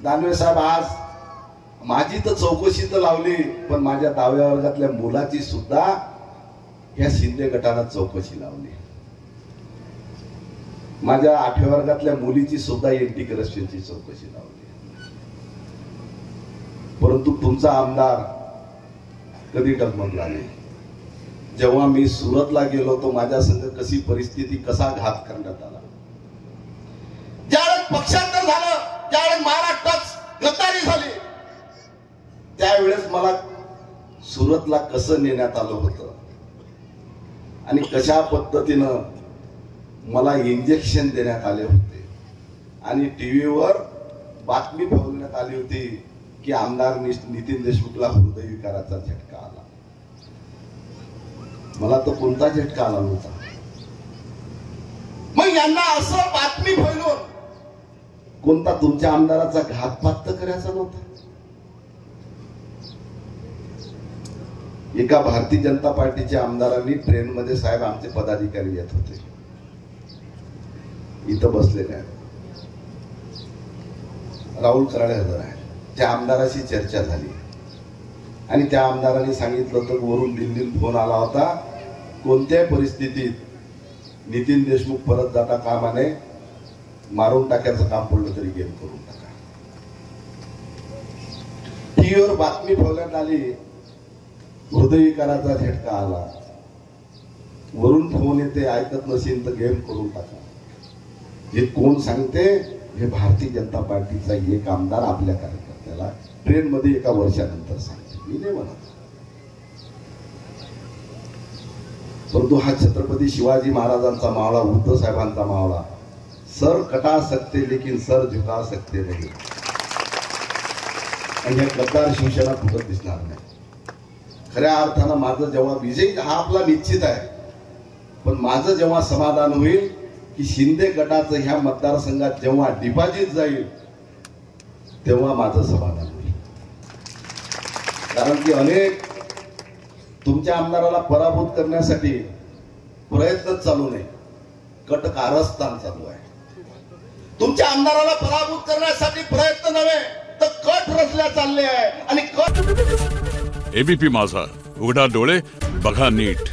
दानवे साहेब आज माझी तर चौकशी तर लावली, पण माझ्या 10व्या वर्गातल्या मुलाची सुद्धा या शिंदे गटानं चौकशी लावली. माझ्या 8व्या वर्गातल्या मुलीची सुद्धा एंटी करप्शनची चौकशी लावली. परंतु तुमचा आमदार कधी डगमगला नाही. जेव्हा मी सुरतला गेलो तो माझ्या संग कशी परिस्थिती, कसा घात करण्यात आला. ज्यावेळेस पक्षांतर झालं, ज्यावेळेस महाराष्ट्रात गद्दारी झाली, त्यावेळेस मला सुरतला कसं नेण्यात आलं होतं आणि कशा पद्धतीनं मला इंजेक्शन देण्यात आले होते आणि टीव्हीवर बातमी फैलवण्यात आली होती की आमदार नितीन देशमुखला हृदयविकाराचा झटका आला. मला तर कोणता झटका आला नव्हता. मग यांना असं बातमी फैलवून कोणता तुमच्या आमदाराचा घातपात तर करायचा नव्हता. एका भारतीय जनता पार्टीच्या आमदारांनी ट्रेनमध्ये, साहेब आमचे पदाधिकारी येत होते, इथं बसलेले आहेत, राहुल कराळे हजर आहे, त्या आमदाराशी चर्चा झाली आणि त्या आमदारांनी सांगितलं होतं वरून दिल्लीत फोन आला होता, कोणत्याही परिस्थितीत नितीन देशमुख परत जाता कामा नये, मारून टाकायचं काम पडलं तरी गेम करून टाका. टीव्हीवर बातमी फैलवण्यात आली, हृदयविकाराचा झटका आला, वरून फोन येते, ऐकत नसेल तर गेम करून टाका. हे कोण सांगते? हे भारतीय जनता पार्टीचा एक आमदार आपल्या कार्यकर्त्याला ट्रेन मध्ये एका वर्षानंतर सांगते. मी नाही म्हणत. परंतु हा छत्रपती शिवाजी महाराजांचा मावळा, उद्धव साहेबांचा मावळा, सर कटा सकते लेकिन सर झुका सकते नाही. आणि हे गद्दार शिवसेना कुठं दिसणार नाही. खऱ्या अर्थानं माझं जेव्हा विजय हा आपला निश्चित आहे, पण माझं जेव्हा समाधान होईल की शिंदे गटाचं ह्या मतदारसंघात जेव्हा डिपॉझिट जाईल तेव्हा माझं समाधान होईल. कारण की अनेक तुमच्या आमदाराला पराभूत करण्यासाठी प्रयत्न चालू नाही, कट कारस्थान चालू आहे. तुमच्या आमदाराला पराभूत करण्यासाठी प्रयत्न नव्हे तर कट रचल्या चालले आहे. आणि कट एबीपी माझा, उघडा डोळे बघा नीट.